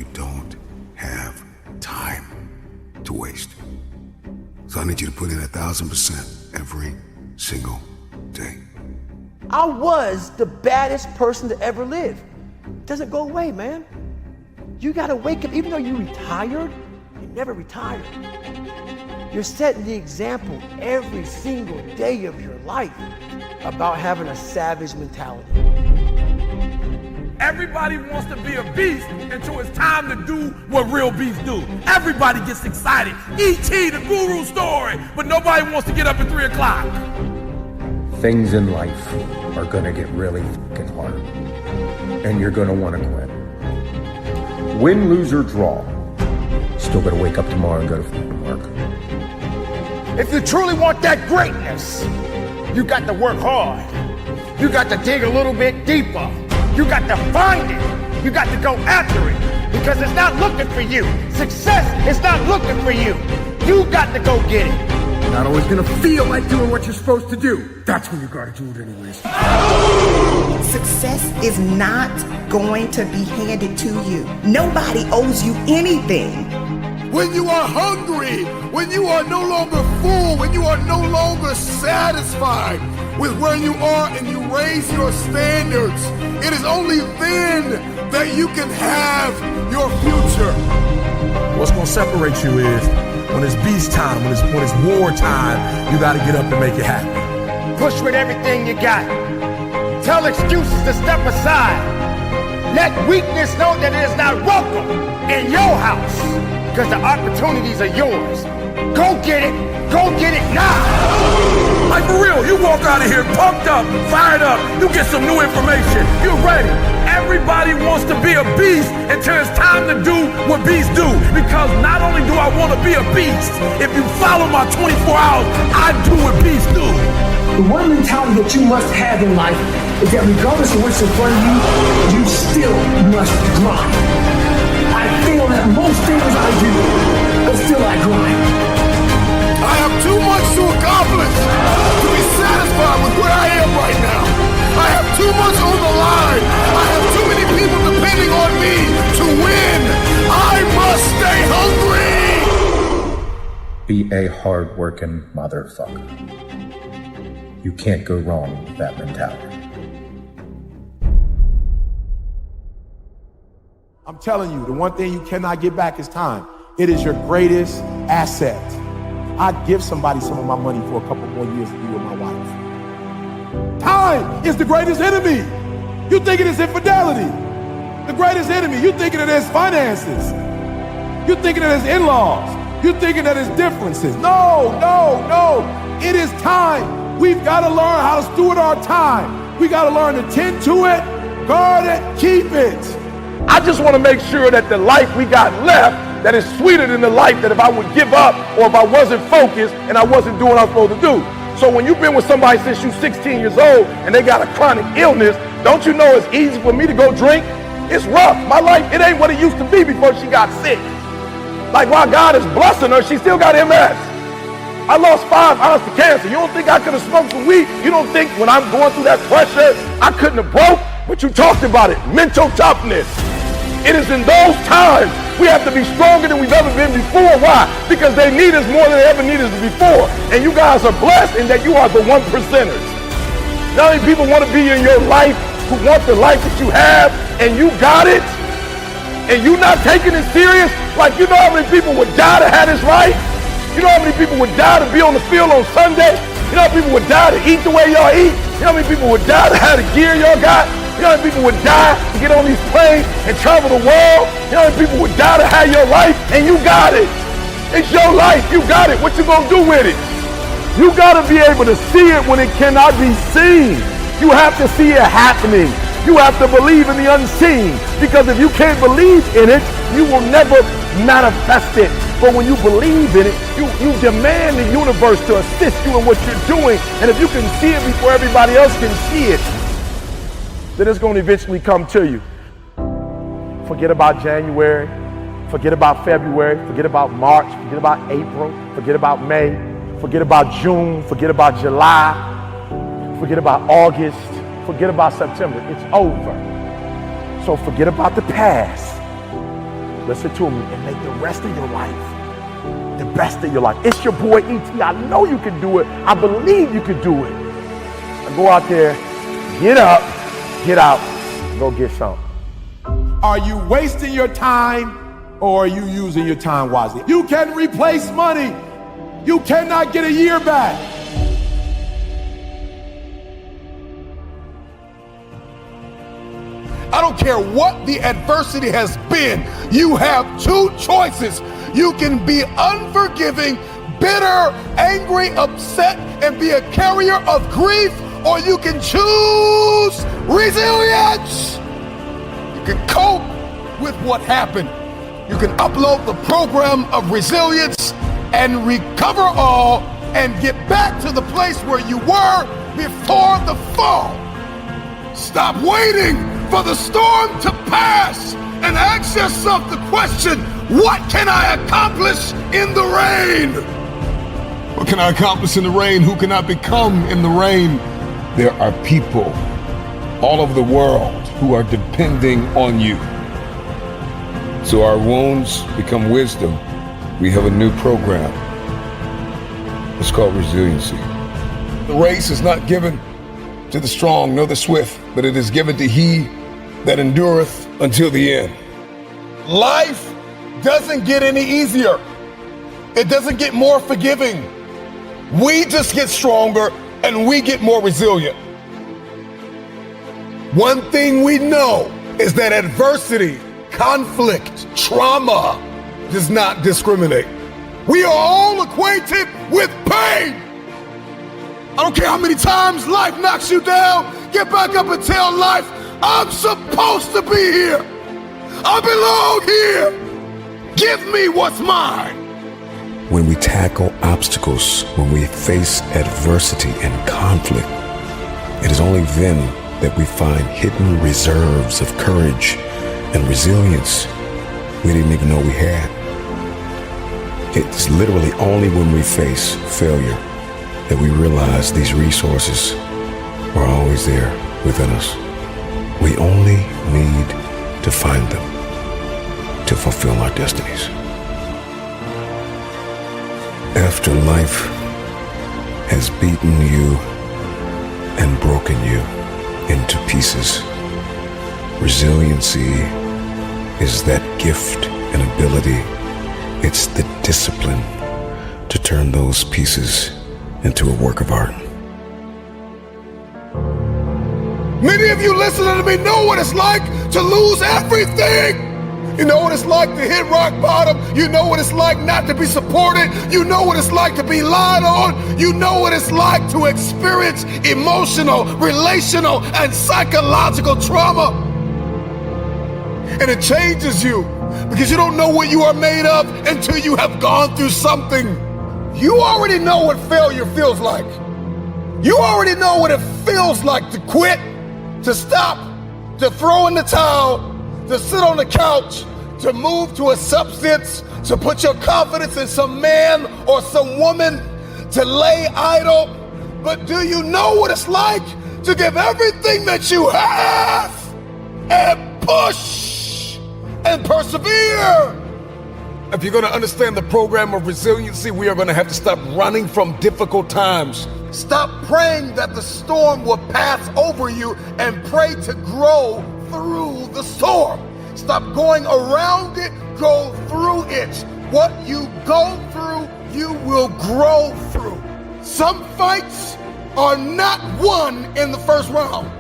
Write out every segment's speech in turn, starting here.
you don't have time to waste. So I need you to put in 1,000% every single day. I was the baddest person to ever live. It doesn't go away, man. You gotta wake up, even though you retired, you never retired. You're setting the example every single day of your life about having a savage mentality. Everybody wants to be a beast until it's time to do what real beasts do. Everybody gets excited. E.T., the guru story, but nobody wants to get up at 3 o'clock. Things in life are gonna get really fucking hard, and you're gonna wanna quit. Win, lose, or draw, still gotta wake up tomorrow and go to fucking work. If you truly want that greatness, you got to work hard. You got to dig a little bit deeper. You got to find it. You got to go after it because it's not looking for you. Success is not looking for you. You got to go get it. You're not always gonna feel like doing what you're supposed to do. That's when you gotta do it anyways. Success is not going to be handed to you. Nobody owes you anything. When you are hungry, when you are no longer full, when you are no longer satisfied with where you are and you raise your standards, it is only then that you can have your future. What's gonna separate you is when it's beast time, when it's war time, you gotta get up and make it happen. Push with everything you got. Tell excuses to step aside. Let weakness know that it is not welcome in your house because the opportunities are yours. Go get it. Go get it now. Like for real, you walk out of here pumped up, fired up, you get some new information, you're ready. Everybody wants to be a beast until it's time to do what beasts do. Because not only do I want to be a beast, if you follow my 24 hours, I do what beasts do. The one mentality that you must have in life is that regardless of what's in front of you, you still must grind. I feel that most things I do, but still I grind. I have too much to accomplish to be satisfied with where I am right now. I have too much on the line. I have too many people depending on me to win. I must stay hungry. Be a hard-working motherfucker. You can't go wrong with that mentality. I'm telling you, the one thing you cannot get back is time. It is your greatest asset. I'd give somebody some of my money for a couple more years to be with my wife. Time is the greatest enemy. You thinking it's infidelity. The greatest enemy. You thinking it is finances. You thinking it is in-laws. You thinking that it's differences. No. It is time. We've got to learn how to steward our time. We got to learn to tend to it, guard it, keep it. I just want to make sure that the life we got left that is sweeter than the life that if I would give up or if I wasn't focused and I wasn't doing what I was supposed to do. So when you've been with somebody since you're 16 years old and they got a chronic illness, don't you know it's easy for me to go drink? It's rough. My life, it ain't what it used to be before she got sick. Like while God is blessing her, she still got MS. I lost 5 ounces to cancer. You don't think I could have smoked some weed? You don't think when I'm going through that pressure, I couldn't have broke? But you talked about it, mental toughness. It is in those times we have to be stronger than we've ever been before. Why? Because they need us more than they ever needed us before. And you guys are blessed in that you are the 1%ers. Not many people want to be in your life who want the life that you have, and you got it, and you not taking it serious. Like, you know how many people would die to have this life? You know how many people would die to be on the field on Sunday? You know how many people would die to eat the way y'all eat? You know how many people would die to have the gear y'all got? You know how many people would die to get on these planes and travel the world? You know how many people would die to have your life? And you got it. It's your life. You got it. What you gonna do with it? You gotta be able to see it when it cannot be seen. You have to see it happening. You have to believe in the unseen. Because if you can't believe in it, you will never manifest it. But when you believe in it, you demand the universe to assist you in what you're doing. And if you can see it before everybody else can see it, then it's going to eventually come to you. Forget about January, forget about February, forget about March, forget about April, forget about May, forget about June, forget about July, forget about August, forget about September. It's over. So forget about the past. listen to me, and make the rest of your life the best of your life. It's your boy E.T. I know you can do it. I believe you can do it. Now go out there, get up, get out, and go get some. Are you wasting your time or are you using your time wisely? You can replace money. You cannot get a year back. I don't care what the adversity has been. You have two choices. You can be unforgiving, bitter, angry, upset, and be a carrier of grief, or you can choose resilience. You can cope with what happened. You can upload the program of resilience and recover all and get back to the place where you were before the fall. Stop waiting for the storm to pass and ask yourself the question, what can I accomplish in the rain? What can I accomplish in the rain? Who can I become in the rain? There are people all over the world who are depending on you. So our wounds become wisdom. We have a new program. It's called resiliency. The race is not given to the strong nor the swift, but it is given to he that endureth until the end. Life doesn't get any easier. It doesn't get more forgiving. We just get stronger and we get more resilient. One thing we know is that adversity, conflict, trauma does not discriminate. We are all acquainted with pain. I don't care how many times life knocks you down, get back up and tell life, I'm supposed to be here. I belong here. Give me what's mine. When we tackle obstacles, when we face adversity and conflict, it is only then that we find hidden reserves of courage and resilience we didn't even know we had. It's literally only when we face failure that we realize these resources are always there within us. We only need to find them to fulfill our destinies. After life has beaten you and broken you into pieces, resiliency is that gift and ability. It's the discipline to turn those pieces into a work of art. Many of you listening to me know what it's like to lose everything. You know what it's like to hit rock bottom. You know what it's like not to be supported. You know what it's like to be lied on. You know what it's like to experience emotional, relational, and psychological trauma. And it changes you because you don't know what you are made of until you have gone through something. You already know what failure feels like. You already know what it feels like to quit, to stop, to throw in the towel, to sit on the couch, to move to a substance, to put your confidence in some man or some woman, to lay idle. But do you know what it's like to give everything that you have and push and persevere? If you're going to understand the program of resiliency, we are going to have to stop running from difficult times. Stop praying that the storm will pass over you and pray to grow through the storm. Stop going around it, go through it. What you go through, you will grow through. Some fights are not won in the first round.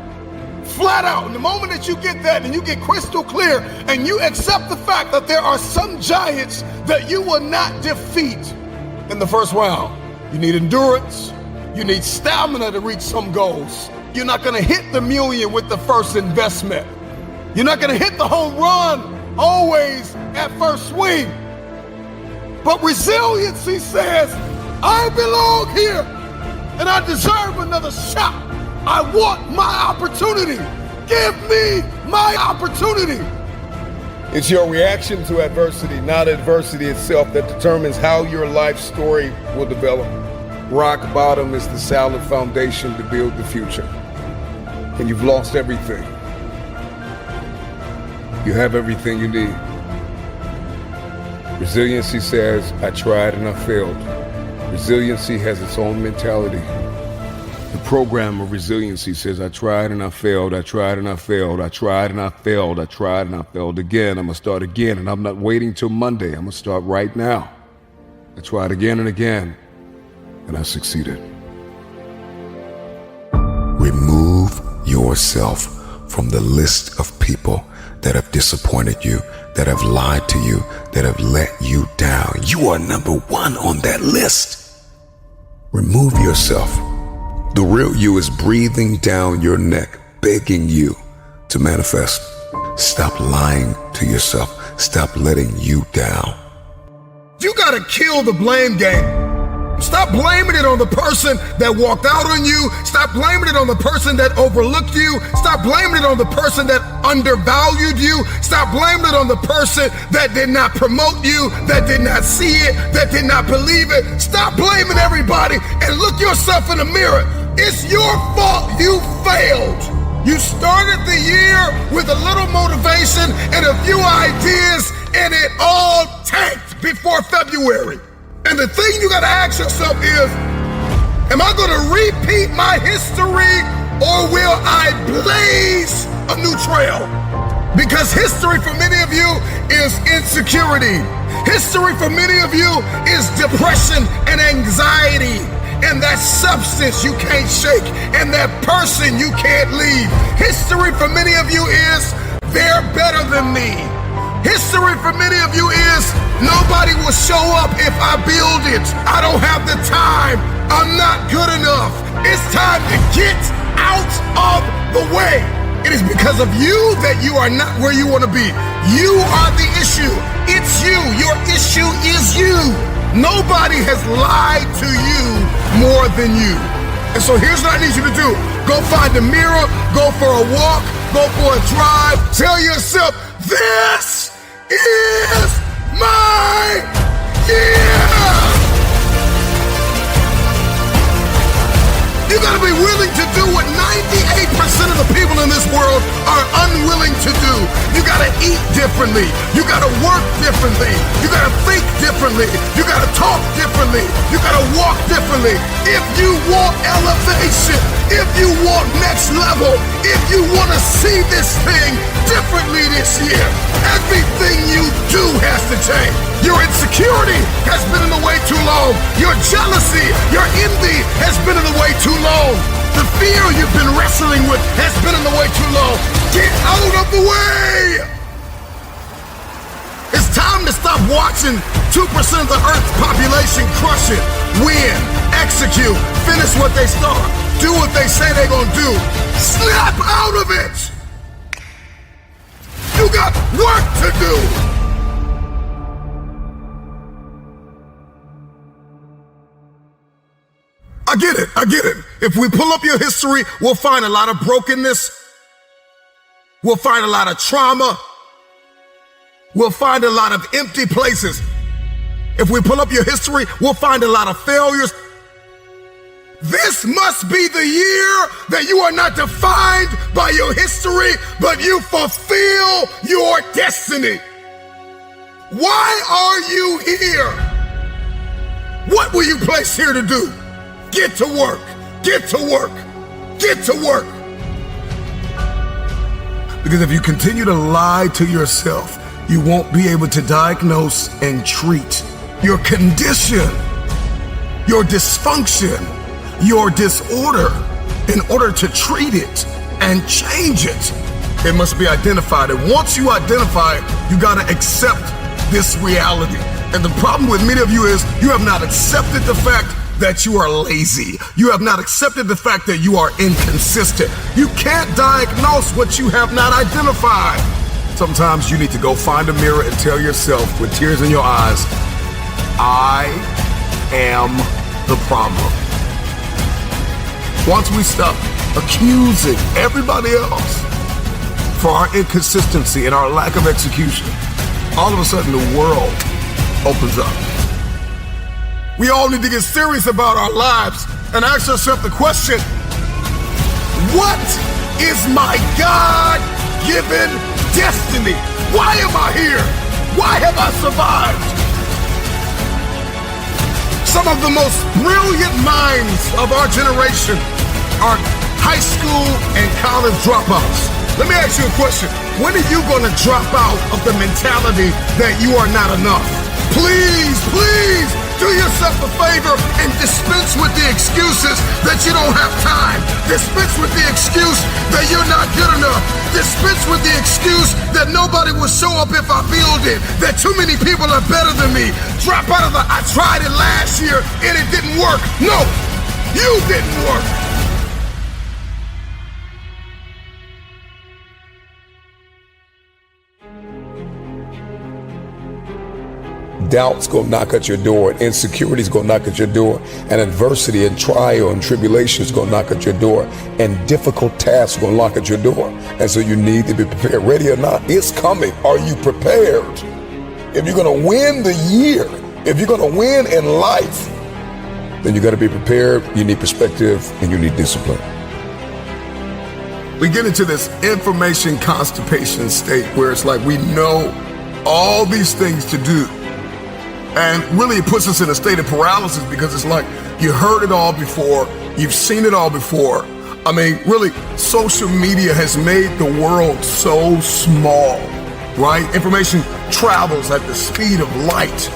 Flat out. And the moment that you get that and you get crystal clear and you accept the fact that there are some giants that you will not defeat in the first round. You need endurance. You need stamina to reach some goals. You're not going to hit the million with the first investment. You're not going to hit the home run always at first swing. But resiliency says, I belong here and I deserve another shot. I want my opportunity. Give me my opportunity. It's your reaction to adversity, not adversity itself, that determines how your life story will develop. Rock bottom is the solid foundation to build the future. And you've lost everything. You have everything you need. Resiliency says, I tried and I failed. Resiliency has its own mentality. The program of resiliency says, I tried and I failed, I tried and I failed, I tried and I failed, I tried and I failed again. I'm gonna start again, and I'm not waiting till Monday. I'm gonna start right now. I tried again and again, and I succeeded. Remove yourself from the list of people that have disappointed you, that have lied to you, that have let you down. You are number one on that list. Remove yourself. The real you is breathing down your neck, begging you to manifest. Stop lying to yourself. Stop letting you down. You gotta kill the blame game. Stop blaming it on the person that walked out on you. Stop blaming it on the person that overlooked you. Stop blaming it on the person that undervalued you. Stop blaming it on the person that did not promote you, that did not see it, that did not believe it. Stop blaming everybody and look yourself in the mirror. It's your fault you failed. You started the year with a little motivation and a few ideas, and it all tanked before February. And the thing you gotta ask yourself is, am I gonna repeat my history, or will I blaze a new trail? Because history for many of you is insecurity. History for many of you is depression and anxiety, and that substance you can't shake, and that person you can't leave. History for many of you is, they're better than me. History for many of you is, nobody will show up if I build it. I don't have the time. I'm not good enough. It's time to get out of the way. It is because of you that you are not where you want to be. You are the issue. It's you. Your issue is you. Nobody has lied to you more than you. And so here's what I need you to do. Go find a mirror, go for a walk, go for a drive. Tell yourself, this is my year. You gotta be willing to do what 98% of the people in this world are unwilling to do. You gotta eat differently. You gotta work differently. You gotta think differently. You gotta talk differently. You gotta walk differently. If you want elevation, if you want next level, if you wanna see this thing differently this year, everything you do has to change. Your insecurity has been in the way too long. Your jealousy, your envy has been in the way too long. The fear you've been wrestling with has been in the way too long. Get out of the way! It's time to stop watching 2% of the Earth's population crush it, win, execute, finish what they start, do what they say they're gonna do. Snap out of it! You got work to do! I get it. If we pull up your history, we'll find a lot of brokenness. We'll find a lot of trauma. We'll find a lot of empty places. If we pull up your history, we'll find a lot of failures. This must be the year that you are not defined by your history, but you fulfill your destiny. Why are you here? What were you placed here to do? Get to work, get to work, get to work. Because if you continue to lie to yourself, you won't be able to diagnose and treat your condition, your dysfunction, your disorder. In order to treat it and change it, it must be identified. And once you identify it, you gotta accept this reality. And the problem with many of you is you have not accepted the fact that you are lazy. You have not accepted the fact that you are inconsistent. You can't diagnose what you have not identified. Sometimes you need to go find a mirror and tell yourself with tears in your eyes, I am the problem. Once we stop accusing everybody else for our inconsistency and our lack of execution, all of a sudden the world opens up. We all need to get serious about our lives and ask ourselves the question, what is my God-given destiny? Why am I here? Why have I survived? Some of the most brilliant minds of our generation are high school and college dropouts. Let me ask you a question. When are you going to drop out of the mentality that you are not enough? Please, please do yourself a favor and dispense with the excuses that you don't have time. Dispense with the excuse that you're not good enough. Dispense with the excuse that nobody will show up if I build it, that too many people are better than me. Drop out of the I tried it last year and it didn't work. No, you didn't work. Doubt's gonna knock at your door, and insecurity's gonna knock at your door, and adversity and trial and tribulation is gonna knock at your door, and difficult tasks gonna knock at your door. And so you need to be prepared. Ready or not, it's coming. Are you prepared? If you're gonna win the year, if you're gonna win in life, then you gotta be prepared. You need perspective and you need discipline. We get into this information constipation state where it's like we know all these things to do. And really it puts us in a state of paralysis because it's like you heard it all before, you've seen it all before. I mean, really, social media has made the world so small, right? Information travels at the speed of light.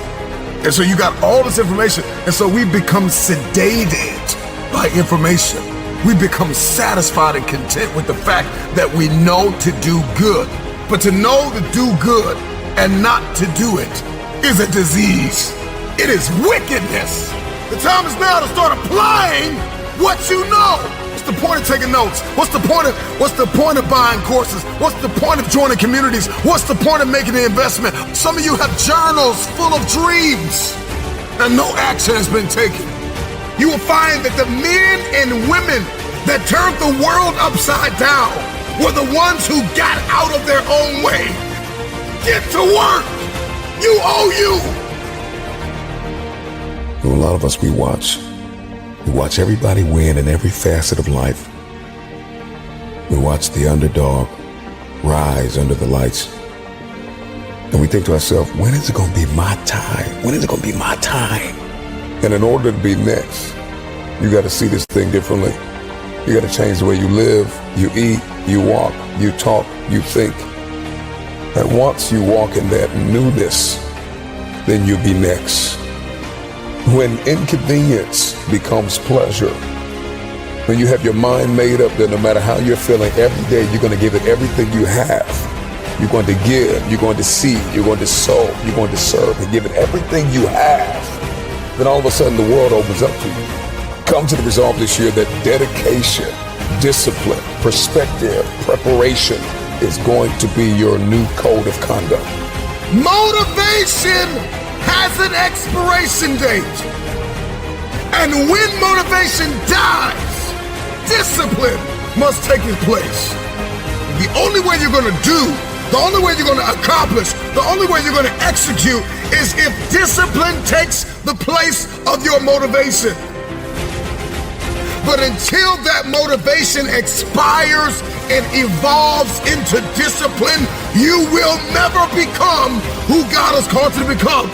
And so you got all this information, and so we become sedated by information. We become satisfied and content with the fact that we know to do good. But to know to do good and not to do it is a disease. It is wickedness. The time is now to start applying what you know. What's the point of taking notes? What's the point of buying courses? What's the point of joining communities? What's the point of making the investment? Some of you have journals full of dreams and no action has been taken. You will find that the men and women that turned the world upside down were the ones who got out of their own way. Get to work. You owe you. A lot of us, we watch everybody win in every facet of life. We watch the underdog rise under the lights. And we think to ourselves, when is it going to be my time? When is it going to be my time? And in order to be next, you got to see this thing differently. You got to change the way you live, you eat, you walk, you talk, you think. And once you walk in that newness, then you'll be next. When inconvenience becomes pleasure, when you have your mind made up that no matter how you're feeling, every day you're going to give it everything you have. You're going to give, you're going to seed, you're going to sow, you're going to serve, and give it everything you have. Then all of a sudden the world opens up to you. Come to the resolve this year that dedication, discipline, perspective, preparation is going to be your new code of conduct. Motivation has an expiration date. And when motivation dies, discipline must take its place. The only way you're going to do, the only way you're going to accomplish, the only way you're going to execute is if discipline takes the place of your motivation. But until that motivation expires and evolves into discipline, you will never become who God has called you to become.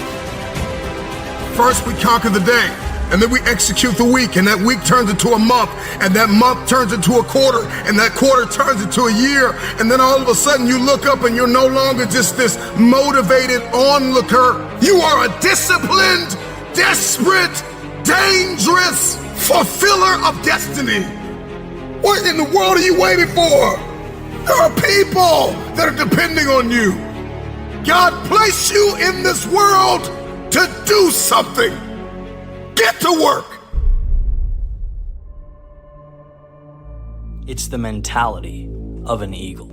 First, we conquer the day, and then we execute the week, and that week turns into a month, and that month turns into a quarter, and that quarter turns into a year, and then all of a sudden you look up and you're no longer just this motivated onlooker. You are a disciplined, desperate, dangerous fulfiller of destiny. What in the world are you waiting for? There are people that are depending on you. God placed you in this world to do something. Get to work. It's the mentality of an eagle.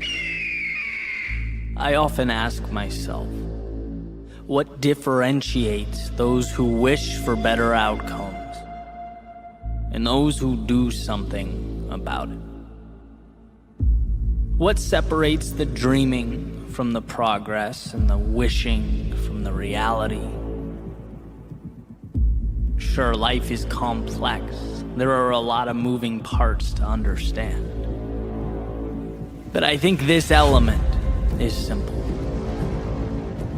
I often ask myself, what differentiates those who wish for better outcomes and those who do something about it? What separates the dreaming from the progress and the wishing from the reality? Sure, life is complex. There are a lot of moving parts to understand. But I think this element is simple.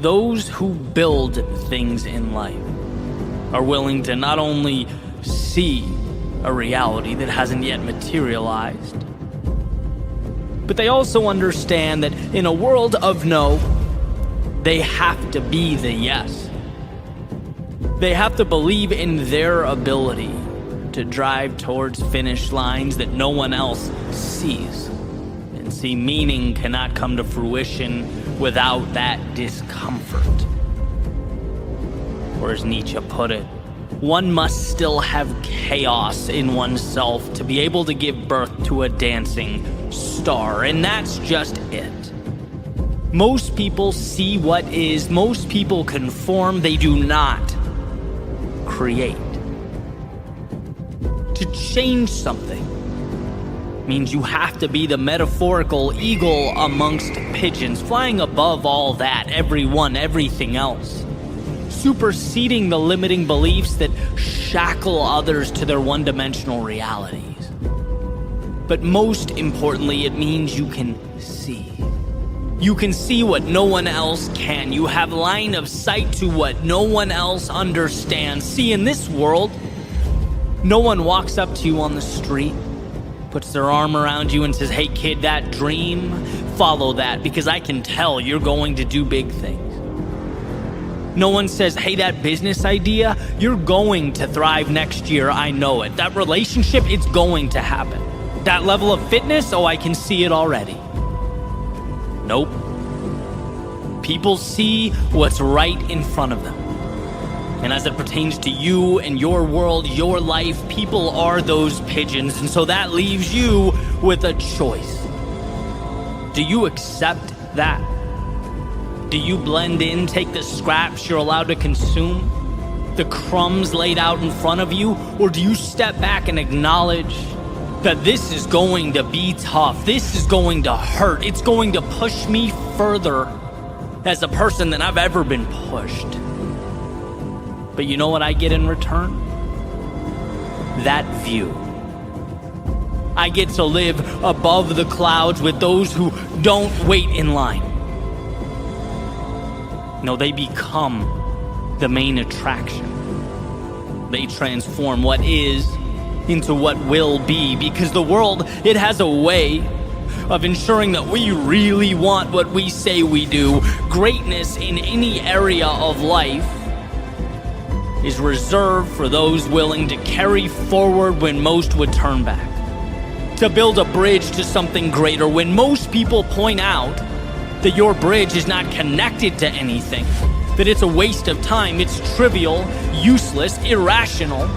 Those who build things in life are willing to not only see a reality that hasn't yet materialized, but they also understand that in a world of no, they have to be the yes. They have to believe in their ability to drive towards finish lines that no one else sees. And see, meaning cannot come to fruition without that discomfort. Or as Nietzsche put it, one must still have chaos in oneself to be able to give birth to a dancing star. And that's just it. Most people see what is, most people conform, they do not create. To change something means you have to be the metaphorical eagle amongst pigeons, flying above all that, everyone, everything else, superseding the limiting beliefs that shackle others to their one-dimensional realities. But most importantly, it means you can see. You can see what no one else can. You have line of sight to what no one else understands. See, in this world, no one walks up to you on the street, puts their arm around you and says, "Hey kid, that dream, follow that, because I can tell you're going to do big things." No one says, "Hey, that business idea, you're going to thrive next year, I know it. That relationship, it's going to happen. That level of fitness, oh, I can see it already." Nope. People see what's right in front of them. And as it pertains to you and your world, your life, people are those pigeons. And so that leaves you with a choice. Do you accept that? Do you blend in, take the scraps you're allowed to consume, the crumbs laid out in front of you? Or do you step back and acknowledge that this is going to be tough, this is going to hurt, it's going to push me further as a person than I've ever been pushed? But you know what I get in return? That view. I get to live above the clouds with those who don't wait in line. No, they become the main attraction. They transform what is into what will be, because the world, it has a way of ensuring that we really want what we say we do. Greatness in any area of life is reserved for those willing to carry forward when most would turn back, to build a bridge to something greater when most people point out that your bridge is not connected to anything, that it's a waste of time, it's trivial, useless, irrational.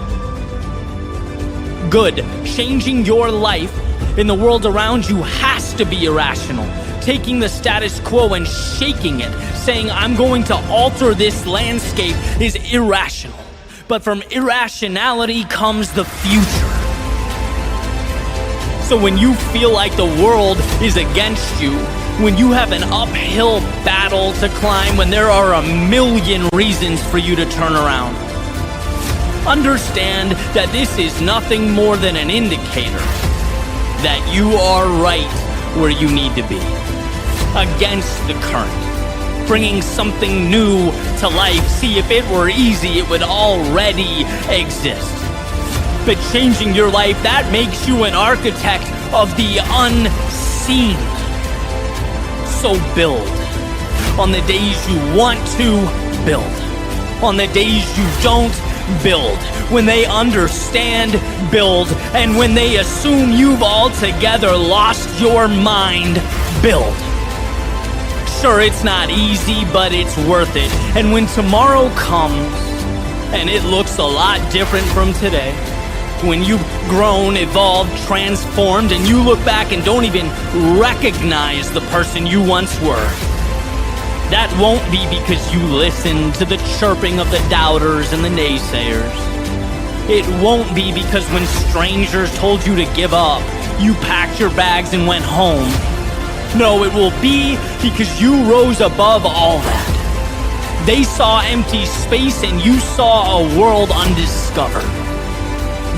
Good. Changing your life in the world around you has to be irrational. Taking the status quo and shaking it, saying, "I'm going to alter this landscape," is irrational. But from irrationality comes the future. So when you feel like the world is against you, when you have an uphill battle to climb, when there are a million reasons for you to turn around, understand that this is nothing more than an indicator that you are right where you need to be, against the current, bringing something new to life. See, if it were easy, it would already exist. But changing your life, that makes you an architect of the unseen. So build on the days you want to build, on the days you don't build. When they understand, build. And when they assume you've altogether lost your mind, build. Sure, it's not easy, but it's worth it. And when tomorrow comes, and it looks a lot different from today, when you've grown, evolved, transformed, and you look back and don't even recognize the person you once were, that won't be because you listened to the chirping of the doubters and the naysayers. It won't be because when strangers told you to give up, you packed your bags and went home. No, it will be because you rose above all that. They saw empty space and you saw a world undiscovered.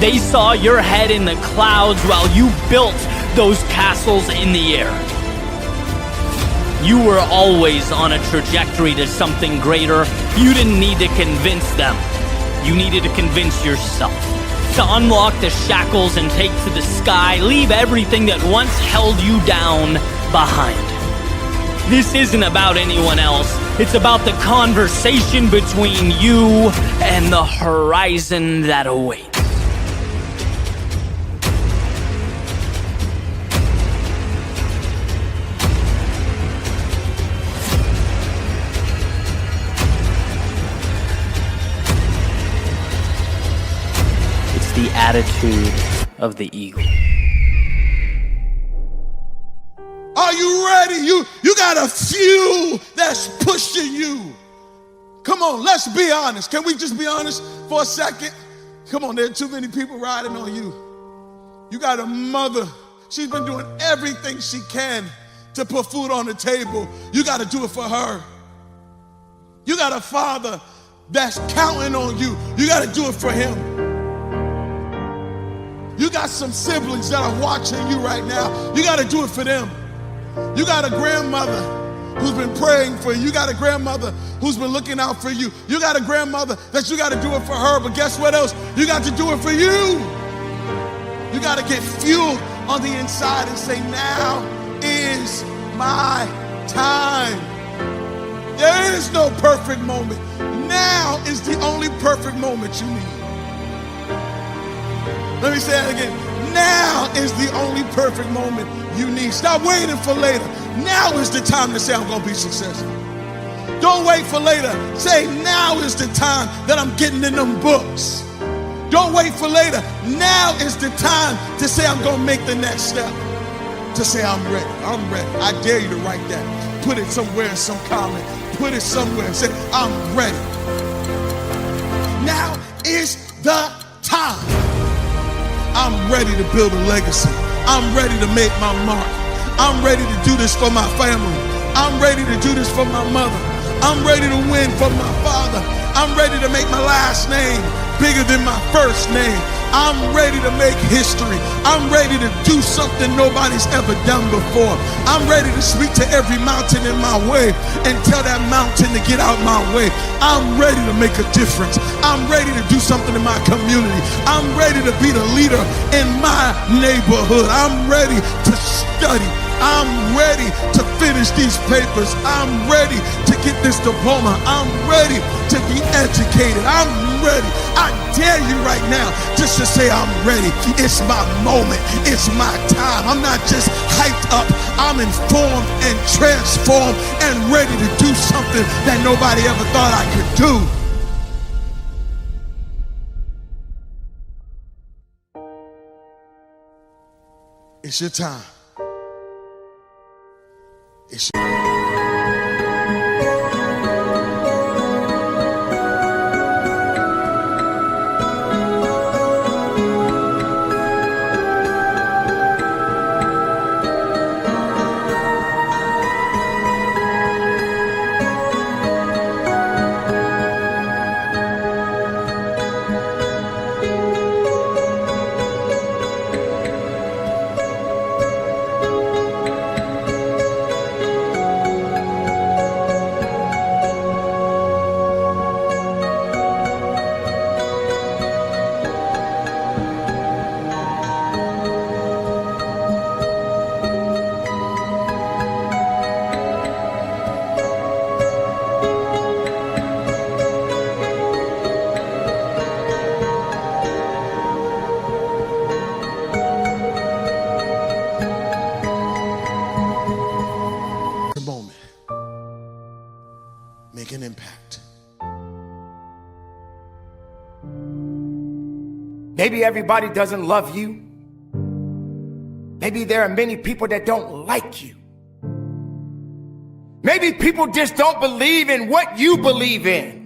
They saw your head in the clouds while you built those castles in the air. You were always on a trajectory to something greater. You didn't need to convince them. You needed to convince yourself. To unlock the shackles and take to the sky, leave everything that once held you down behind. This isn't about anyone else. It's about the conversation between you and the horizon that awaits. It's the attitude of the eagle. Are you ready? You got a fuel that's pushing you. Come on, let's be honest. Can we just be honest for a second? Come on, there are too many people riding on you. You got a mother. She's been doing everything she can to put food on the table. You got to do it for her. You got a father that's counting on you. You got to do it for him. You got some siblings that are watching you right now. You got to do it for them. You got a grandmother who's been praying for you. You got a grandmother who's been looking out for you. You got a grandmother that you got to do it for her. But guess what else? You got to do it for you. You got to get fueled on the inside and say, now is my time. There is no perfect moment. Now is the only perfect moment you need. Let me say that again. Now is the only perfect moment you need. Stop waiting for later. Now is the time to say, I'm going to be successful. Don't wait for later. Say, now is the time that I'm getting in them books. Don't wait for later. Now is the time to say, I'm going to make the next step. To say, I'm ready. I'm ready. I dare you to write that. Put it somewhere in some comment. Put it somewhere and say, I'm ready. Now is the time. I'm ready to build a legacy. I'm ready to make my mark. I'm ready to do this for my family. I'm ready to do this for my mother. I'm ready to win for my father. I'm ready to make my last name bigger than my first name. I'm ready to make history. I'm ready to do something nobody's ever done before. I'm ready to speak to every mountain in my way and tell that mountain to get out my way. I'm ready to make a difference. I'm ready to do something in my community. I'm ready to be the leader in my neighborhood. I'm ready to study. I'm ready to finish these papers. I'm ready to get this diploma. I'm ready to be educated. I'm ready. I dare you right now just to say I'm ready. It's my moment. It's my time. I'm not just hyped up. I'm informed and transformed and ready to do something that nobody ever thought I could do. It's your time. It's your moment. Make an impact. Maybe everybody doesn't love you. Maybe there are many people that don't like you. Maybe people just don't believe in what you believe in.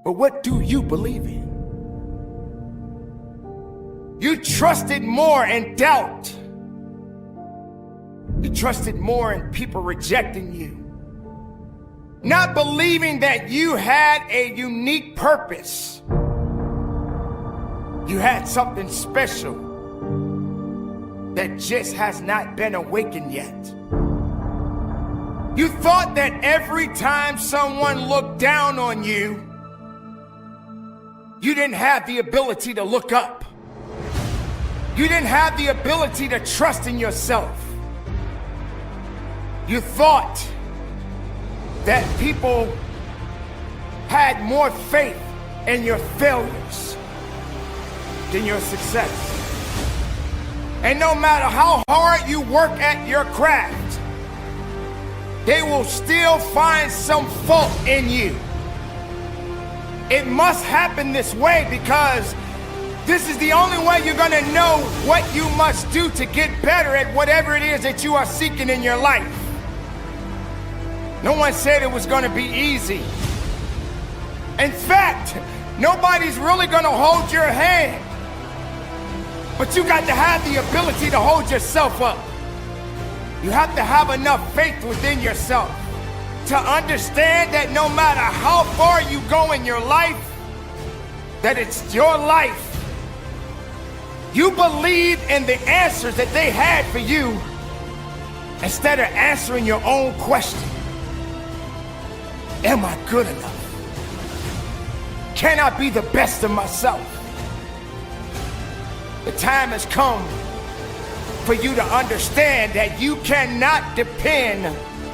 But what do you believe in? You trusted more in doubt. You trusted more in people rejecting you. Not believing that you had a unique purpose. You had something special that just has not been awakened yet. You thought that every time someone looked down on you, You didn't have the ability to look up. You didn't have the ability to trust in yourself. You thought that people had more faith in your failures than your success. And no matter how hard you work at your craft, they will still find some fault in you. It must happen this way because this is the only way you're gonna know what you must do to get better at whatever it is that you are seeking in your life. No one said it was gonna be easy. In fact, nobody's really gonna hold your hand. But you got to have the ability to hold yourself up. You have to have enough faith within yourself to understand that no matter how far you go in your life, that it's your life. You believe in the answers that they had for you instead of answering your own question. Am I good enough? Can I be the best of myself? The time has come for you to understand that you cannot depend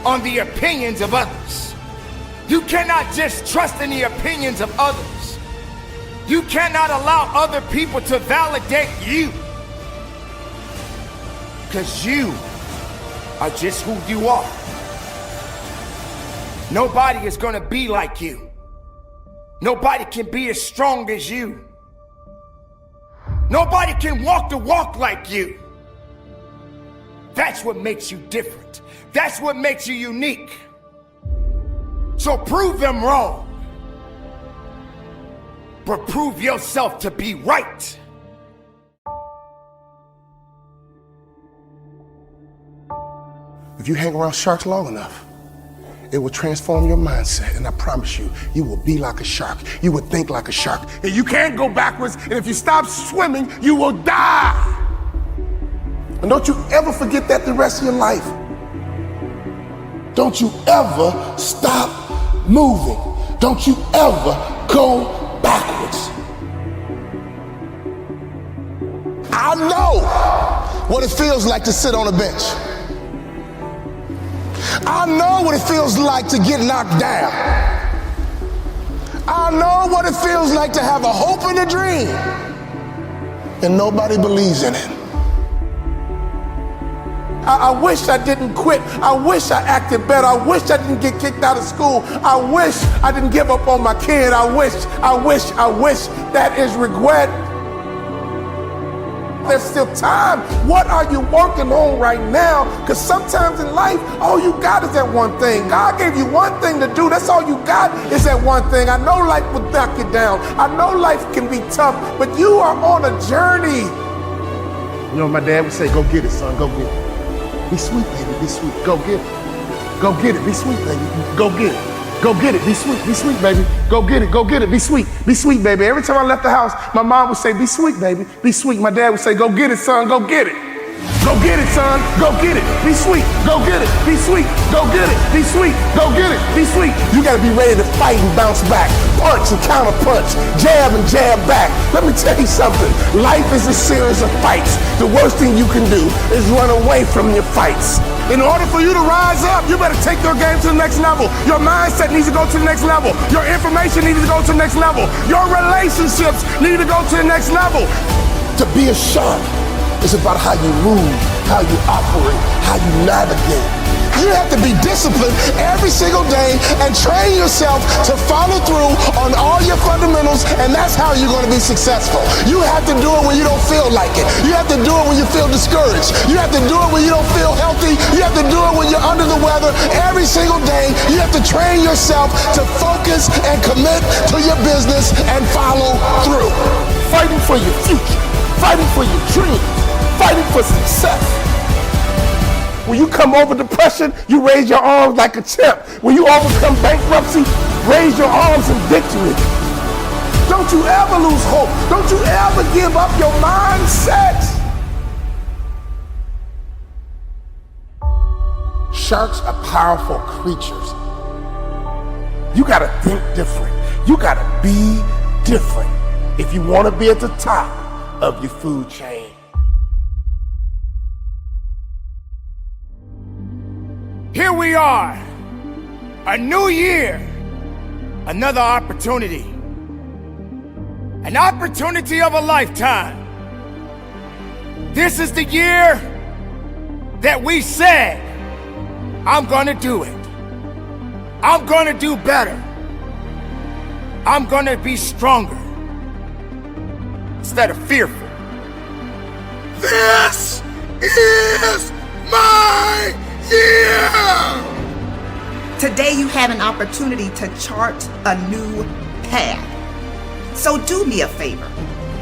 on the opinions of others. You cannot just trust in the opinions of others. You cannot allow other people to validate you. Because you are just who you are. Nobody is going to be like you. Nobody can be as strong as you. Nobody can walk the walk like you. That's what makes you different. That's what makes you unique. So prove them wrong, but prove yourself to be right. If you hang around sharks long enough, it will transform your mindset, and I promise you, you will be like a shark. You will think like a shark, and you can't go backwards, and if you stop swimming, you will die. And don't you ever forget that the rest of your life. Don't you ever stop moving. Don't you ever go backwards. I know what it feels like to sit on a bench. I know what it feels like to get knocked down. I know what it feels like to have a hope and a dream, and nobody believes in it. I wish I didn't quit. I wish I acted better. I wish I didn't get kicked out of school. I wish I didn't give up on my kid. I wish. That is regret. There's still time. What are you working on right now? Because sometimes in life, all you got is that one thing. God gave you one thing to do. That's all you got is that one thing. I know life will knock you down. I know life can be tough, but you are on a journey. You know, my dad would say, go get it, son, go get it. Be sweet, baby, be sweet. Go get it. Go get it, be sweet, baby. Go get it. Go get it, be sweet, baby. Go get it, be sweet, baby. Every time I left the house, my mom would say, be sweet, baby, be sweet. My dad would say, go get it, son, go get it. Go get it, son, go get it, be sweet, go get it, be sweet, go get it, be sweet, go get it, be sweet. You gotta be ready to fight and bounce back, punch and counter punch, jab and jab back. Let me tell you something, life is a series of fights. The worst thing you can do is run away from your fights. In order for you to rise up, you better take your game to the next level. Your mindset needs to go to the next level. Your information needs to go to the next level. Your relationships need to go to the next level. To be a shark is about how you move, how you operate, how you navigate. You have to be disciplined every single day and train yourself to follow through on all your fundamentals, and that's how you're going to be successful. You have to do it when you don't feel like it. You have to do it when you feel discouraged. You have to do it when you don't feel healthy. You have to do it when you're under the weather. Every single day, you have to train yourself to focus and commit to your business and follow through. Fighting for your future, fighting for your dreams, fighting for success. When you come over depression, you raise your arms like a champ. When you overcome bankruptcy, raise your arms in victory. Don't you ever lose hope. Don't you ever give up your mindset. Sharks are powerful creatures. You gotta think different. You gotta be different. if you want to be at the top of your food chain. Here we are, a new year, another opportunity, an opportunity of a lifetime. This is the year that we said, I'm gonna do it. I'm gonna do better. I'm gonna be stronger instead of fearful. This is my year! Today you have an opportunity to chart a new path. So do me a favor.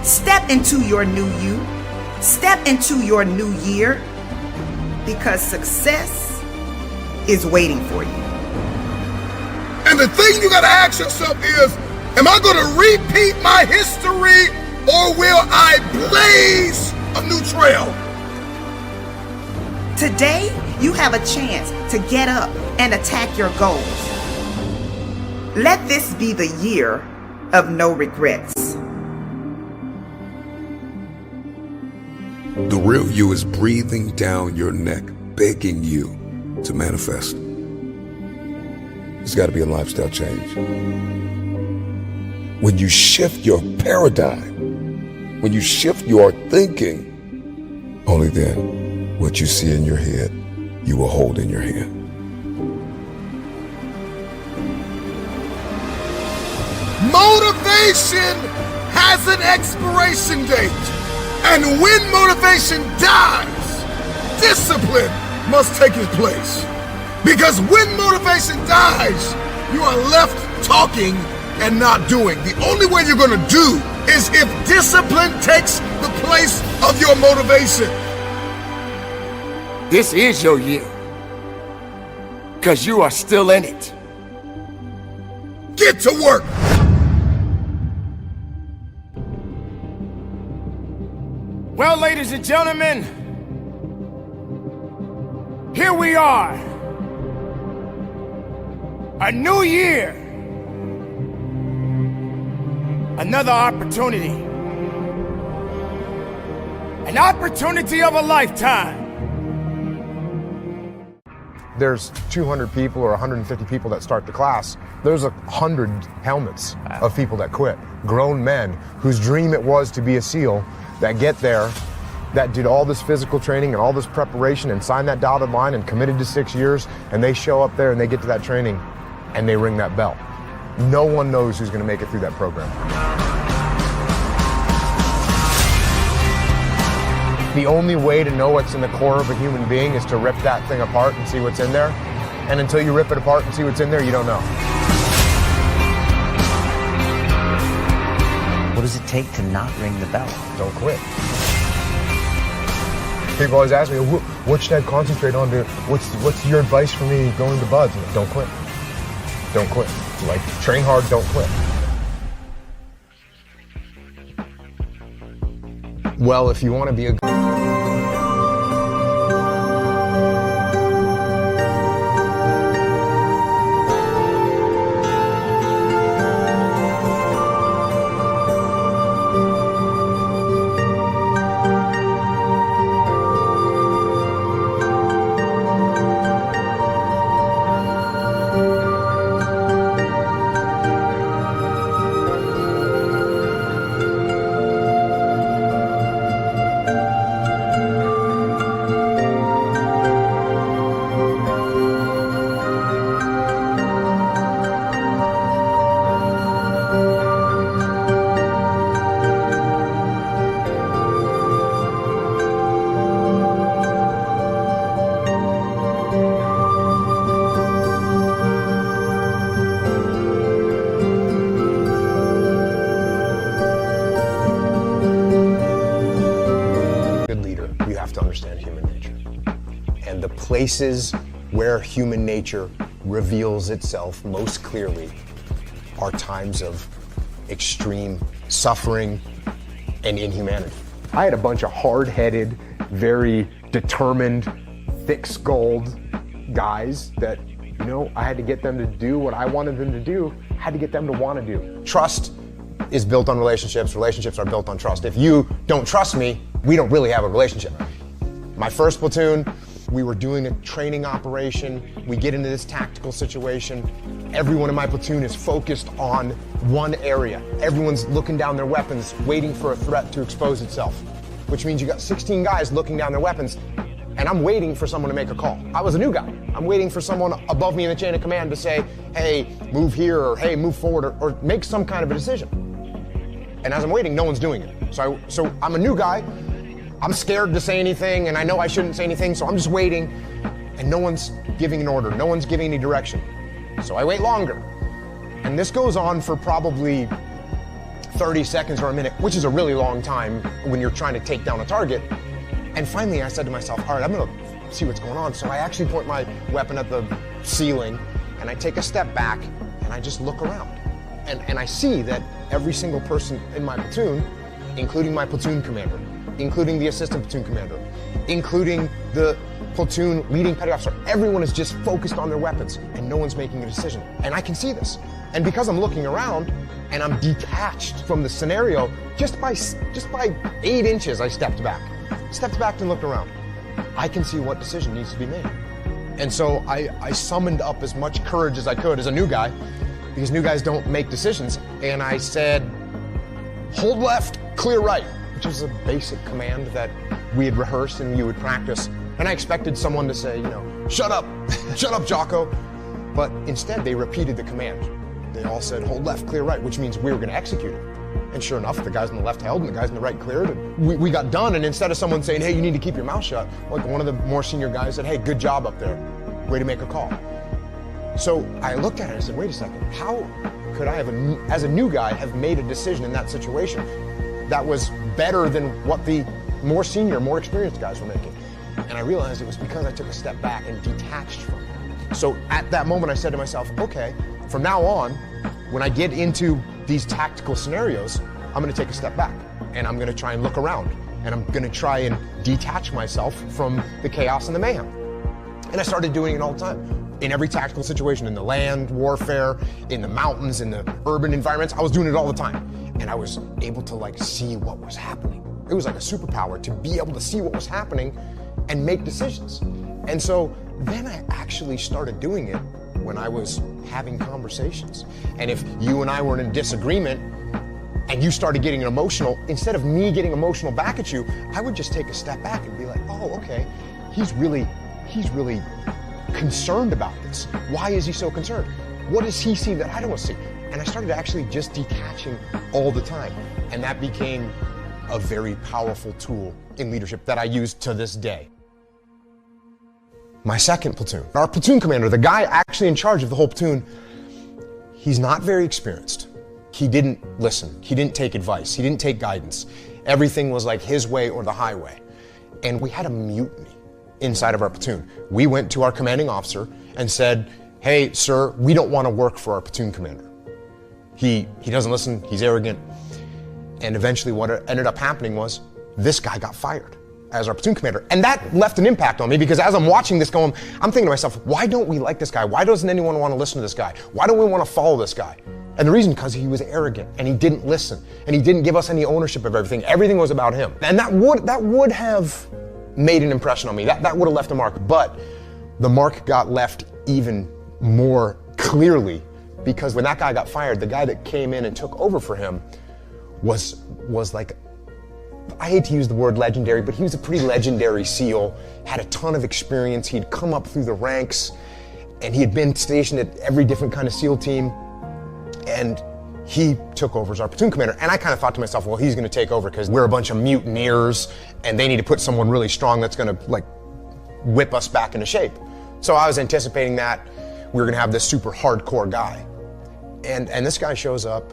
Step into your new you. Step into your new year, because success is waiting for you. And the thing you gotta ask yourself is, am I gonna repeat my history or will I blaze a new trail? Today, you have a chance to get up and attack your goals. Let this be the year of no regrets. The real you is breathing down your neck, begging you to manifest. It's got to be a lifestyle change. When you shift your paradigm, when you shift your thinking, only then what you see in your head, you will hold in your hand. Motivation has an expiration date. And when motivation dies, discipline must take its place. Because when motivation dies, you are left talking and not doing. The only way you're gonna do is if discipline takes the place of your motivation. This is your year, because you are still in it. Get to work. Well, ladies and gentlemen, here we are. A new year. Another opportunity. An opportunity of a lifetime. There's 200 people or 150 people that start the class. There's 100 helmets of people that quit. Grown men whose dream it was to be a SEAL that get there, that did all this physical training and all this preparation and signed that dotted line and committed to 6 years, and they show up there and they get to that training and they ring that bell. No one knows who's going to make it through that program. The only way to know what's in the core of a human being is to rip that thing apart and see what's in there. And until you rip it apart and see what's in there, you don't know. What does it take to not ring the bell? Don't quit. People always ask me, what should I concentrate on? What's your advice for me going to buds? Don't quit. Don't quit. Like, train hard, don't quit. Well, if you want to be a places where human nature reveals itself most clearly are times of extreme suffering and inhumanity. I had a bunch of hard-headed, very determined, thick-skulled guys that, I had to get them to do what I wanted them to do, had to get them to want to do. Trust is built on relationships. Relationships are built on trust. If you don't trust me, we don't really have a relationship. My first platoon, we were doing a training operation. We get into this tactical situation. Everyone in my platoon is focused on one area. Everyone's looking down their weapons, waiting for a threat to expose itself, which means you got 16 guys looking down their weapons, and I'm waiting for someone to make a call. I was a new guy. I'm waiting for someone above me in the chain of command to say, hey, move here, or hey, move forward, or make some kind of a decision. And as I'm waiting, no one's doing it. So I'm a new guy. I'm scared to say anything, and I know I shouldn't say anything, so I'm just waiting, and no one's giving an order. No one's giving any direction. So I wait longer. And this goes on for probably 30 seconds or a minute, which is a really long time when you're trying to take down a target. And finally I said to myself, all right, I'm gonna see what's going on. So I actually point my weapon at the ceiling, and I take a step back, and I just look around. And I see that every single person in my platoon, including my platoon commander, including the assistant platoon commander, including the platoon leading petty officer, everyone is just focused on their weapons, and no one's making a decision. And I can see this. And because I'm looking around and I'm detached from the scenario, just by 8 inches, I stepped back and looked around. I can see what decision needs to be made. And so I summoned up as much courage as I could as a new guy, because new guys don't make decisions. And I said, hold left, clear right, which is a basic command that we had rehearsed and you would practice. And I expected someone to say, shut up, shut up, Jocko. But instead, they repeated the command. They all said, hold left, clear right, which means we were going to execute it. And sure enough, the guys on the left held and the guys on the right cleared. And we got done, and instead of someone saying, hey, you need to keep your mouth shut, like one of the more senior guys said, hey, good job up there. Way to make a call. So I looked at it and I said, wait a second, how could I have, as a new guy, have made a decision in that situation that was better than what the more senior, more experienced guys were making? And I realized it was because I took a step back and detached from it. So at that moment, I said to myself, okay, from now on, when I get into these tactical scenarios, I'm going to take a step back, and I'm going to try and look around, and I'm going to try and detach myself from the chaos and the mayhem. And I started doing it all the time. In every tactical situation, in the land, warfare, in the mountains, in the urban environments, I was doing it all the time. And I was able to see what was happening. It was like a superpower to be able to see what was happening and make decisions. And so then I actually started doing it when I was having conversations. And if you and I were in a disagreement and you started getting emotional, instead of me getting emotional back at you, I would just take a step back and be like, oh, okay, he's really concerned about this. Why is he so concerned? What does he see that I don't see? And I started actually just detaching all the time. And that became a very powerful tool in leadership that I use to this day. My second platoon, our platoon commander, the guy actually in charge of the whole platoon, he's not very experienced. He didn't listen. He didn't take advice. He didn't take guidance. Everything was like his way or the highway. And we had a mutiny inside of our platoon. We went to our commanding officer and said, hey, sir, we don't want to work for our platoon commander. He doesn't listen. He's arrogant. And eventually what ended up happening was this guy got fired as our platoon commander. And that left an impact on me, because as I'm watching this going, I'm thinking to myself, why don't we like this guy? Why doesn't anyone want to listen to this guy? Why don't we want to follow this guy? And the reason, because he was arrogant and he didn't listen and he didn't give us any ownership of everything. Everything was about him. And that would have made an impression on me. That would have left a mark. But the mark got left even more clearly, because when that guy got fired, the guy that came in and took over for him was like, I hate to use the word legendary, but he was a pretty legendary SEAL, had a ton of experience. He'd come up through the ranks, and he had been stationed at every different kind of SEAL team, and he took over as our platoon commander. And I kind of thought to myself, well, he's going to take over because we're a bunch of mutineers, and they need to put someone really strong that's going to whip us back into shape. So I was anticipating that we were going to have this super hardcore guy. And this guy shows up,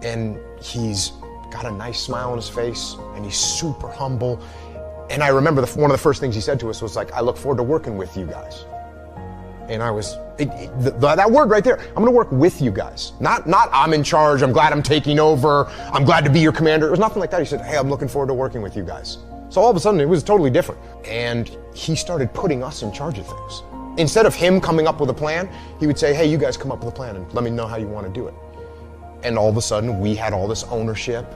and he's got a nice smile on his face, and he's super humble. And I remember one of the first things he said to us was I look forward to working with you guys. And I was, that word right there, I'm gonna work with you guys. Not I'm in charge, I'm glad I'm taking over, I'm glad to be your commander. It was nothing like that. He said, hey, I'm looking forward to working with you guys. So all of a sudden it was totally different. And he started putting us in charge of things. Instead of him coming up with a plan, he would say, hey, you guys come up with a plan and let me know how you want to do it. And all of a sudden, we had all this ownership.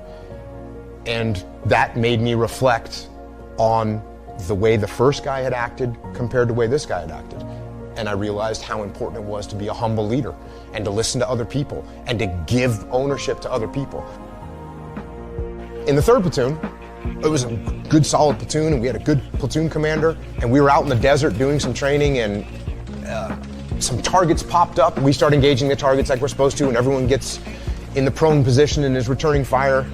And that made me reflect on the way the first guy had acted compared to the way this guy had acted. And I realized how important it was to be a humble leader and to listen to other people and to give ownership to other people. In the 3rd platoon, it was a good solid platoon, and we had a good platoon commander, and we were out in the desert doing some training, and some targets popped up, and we started engaging the targets like we're supposed to, and everyone gets in the prone position and is returning fire.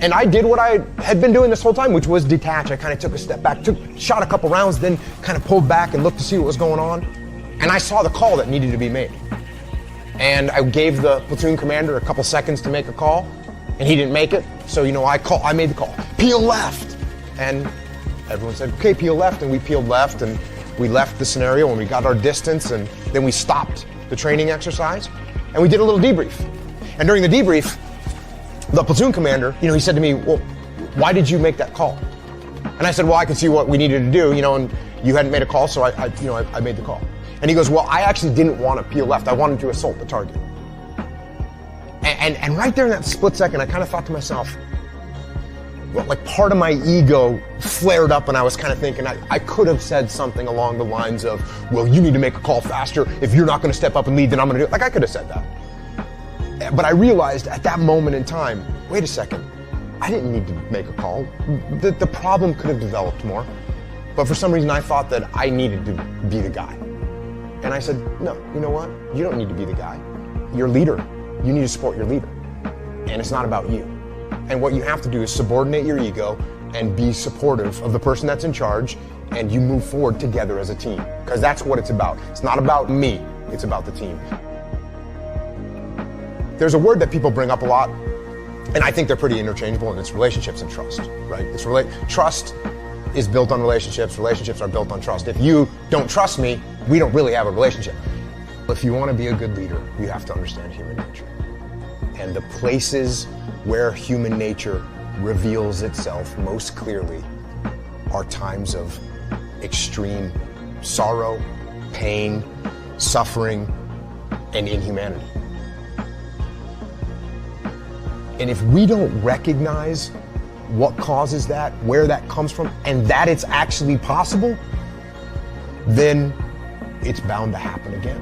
And I did what I had been doing this whole time, which was detach. I kind of took a step back, shot a couple rounds, then kind of pulled back and looked to see what was going on. And I saw the call that needed to be made. And I gave the platoon commander a couple seconds to make a call, and he didn't make it. So, I made the call, peel left. And everyone said, okay, peel left. And we peeled left, and we left the scenario, and we got our distance, and then we stopped the training exercise, and we did a little debrief. And during the debrief, the platoon commander, he said to me, well, why did you make that call? And I said, well, I could see what we needed to do, and you hadn't made a call, so I made the call. And he goes, well, I actually didn't want to peel left. I wanted to assault the target. And right there in that split second, I kind of thought to myself, well, like part of my ego flared up, and I was kind of thinking I could have said something along the lines of, well, you need to make a call faster. If you're not going to step up and lead, then I'm going to do it. Like, I could have said that. But I realized at that moment in time, wait a second, I didn't need to make a call. The problem could have developed more. But for some reason, I thought that I needed to be the guy. And I said, no, you know what? You don't need to be the guy. You're a leader. You need to support your leader. And it's not about you. And what you have to do is subordinate your ego and be supportive of the person that's in charge, and you move forward together as a team. Because that's what it's about. It's not about me, it's about the team. There's a word that people bring up a lot, and I think they're pretty interchangeable, and it's relationships and trust, right? Trust is built on relationships. Relationships are built on trust. If you don't trust me, we don't really have a relationship. If you want to be a good leader, you have to understand human nature. And the places where human nature reveals itself most clearly are times of extreme sorrow, pain, suffering, and inhumanity. And if we don't recognize what causes that, where that comes from, and that it's actually possible, then it's bound to happen again.